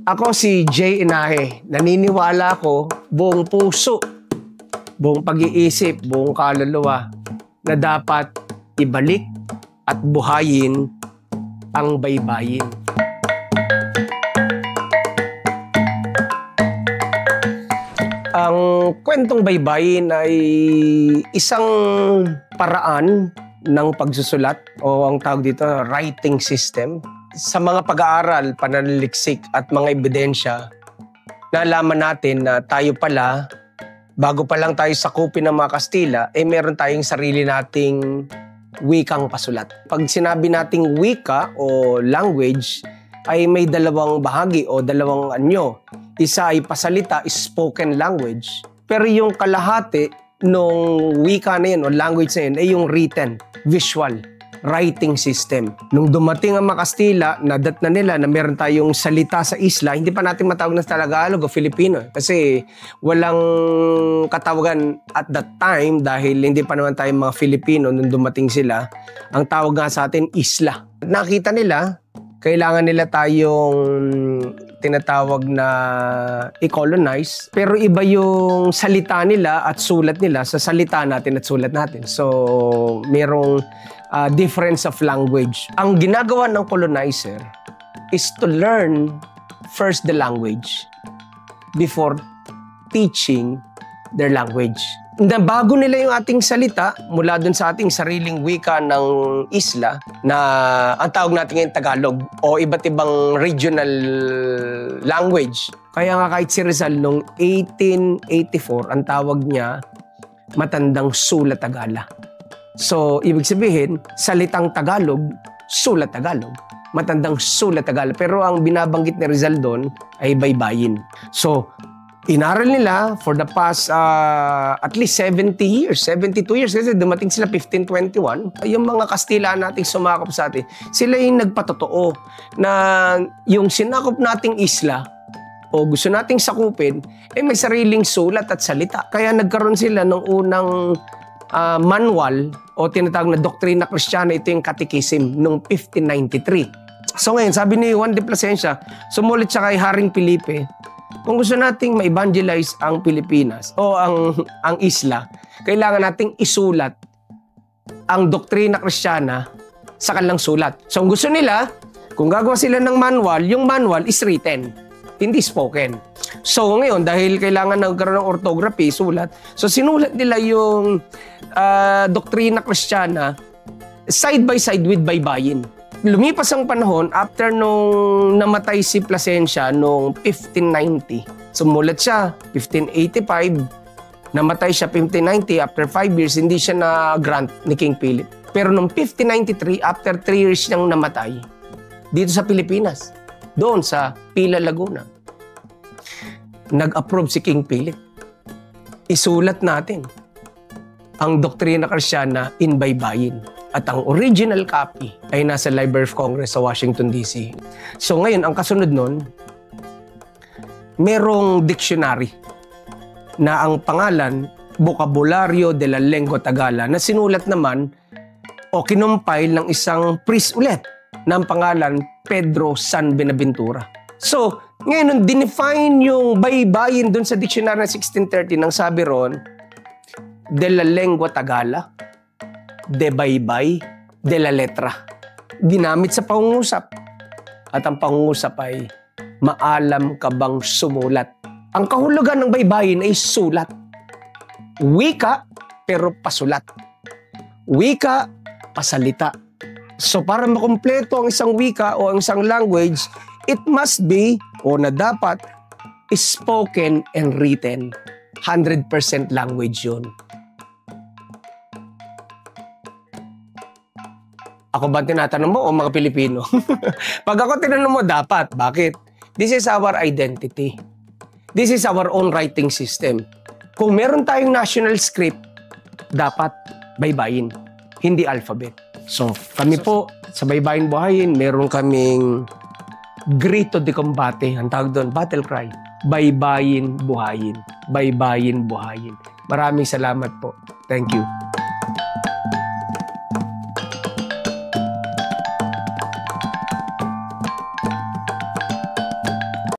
Ako si Jay Inahe. Naniniwala ako buong puso, buong pag-iisip, buong kaluluwa na dapat ibalik at buhayin ang baybayin. Ang kwentong baybayin ay isang paraan ng pagsusulat o ang tawag dito, writing system. Sa mga pag-aaral, pananaliksik at mga ebidensya, nalaman natin na tayo pala, bago pa lang tayo sakupin ng mga Kastila, meron tayong sarili nating wikang pasulat. Pag sinabi nating wika o language, ay may dalawang bahagi o dalawang anyo. Isa ay pasalita, spoken language. Pero yung kalahati nung wika na yun o language na yun ay yung written, visual, writing system. Nung dumating ang mga Kastila, nadat na nila na meron tayong salita sa isla, hindi pa natin matawag na Tagalog o Filipino. Kasi walang katawagan at that time dahil hindi pa naman tayong mga Filipino nung dumating sila. Ang tawag nga sa atin, isla. Nakita nila, kailangan nila tayong tinatawag na i-colonize. Pero iba yung salita nila at sulat nila sa salita natin at sulat natin. So, merong difference of language. Ang ginagawa ng colonizer is to learn first the language before teaching their language. Na bago nila yung ating salita mula dun sa ating sariling wika ng isla na ang tawag natin ngayon Tagalog o iba't ibang regional language. Kaya nga kahit si Rizal noong 1884, ang tawag niya Matandang Sulat Tagala. So, ibig sabihin, salitang Tagalog, sulat Tagalog. Matandang sulat Tagalog. Pero ang binabanggit ni Rizal doon ay baybayin. So, inaral nila for the past at least 70 years, 72 years kasi dumating sila 1521. Yung mga Kastila nating sumakop sa atin, sila yung nagpatotoo na yung sinakop nating isla o gusto nating sakupin, may sariling sulat at salita. Kaya nagkaroon sila ng unang manual o tinatawag na Doktrina Kristiyana, ito yung Catechism noong 1593. So ngayon, sabi ni Juan de Plasencia, sumulit siya kay Haring Felipe, kung gusto nating ma-evangelize ang Pilipinas o ang isla, kailangan nating isulat ang Doktrina Kristiyana sa kanilang sulat. So kung gusto nila, kung gagawa sila ng manual, yung manual is written, hindi spoken. So ngayon, dahil kailangan nagkaroon ng orthography, sulat, so sinulat nila yung Doktrina Kristiyana side by side with baybayin. Lumipas ang panahon, after nung namatay si Plasencia noong 1590, sumulat siya, 1585, namatay siya 1590, after 5 years, hindi siya na-grant ni King Philip. Pero noong 1593, after 3 years niyang namatay, dito sa Pilipinas, doon sa Pila, Laguna, nag-approve si King Philip. Isulat natin ang Doktrina Kristiyana in baybayin. At ang original copy ay nasa Library of Congress sa Washington, D.C. So ngayon, ang kasunod nun, merong dictionary na ang pangalan, Vocabulario de la Lengua Tagala, na sinulat naman o kinumpile ng isang priest ulit na ang pangalan, Pedro San Benaventura. So, ngayon, dinefine yung baybayin dun sa dictionary na 1630 nang sabi ron, de la Lengua Tagala, de baybay, de la letra. Ginamit sa pangungusap. At ang pangungusap ay, maalam ka bang sumulat? Ang kahulugan ng baybayin ay sulat. Wika, pero pasulat. Wika, pasalita. So para makumpleto ang isang wika o ang isang language, it must be, o na dapat, spoken and written. 100% language yun. Ako ba tinatanong mo o mga Pilipino? Pag ako tinanong mo, dapat. Bakit? This is our identity. This is our own writing system. Kung meron tayong national script, dapat baybayin, hindi alphabet. So, kami po, sa Baybayin Buhayin, meron kaming grito de combate. Ang tawag doon, battle cry. Baybayin Buhayin. Baybayin Buhayin. Maraming salamat po. Thank you.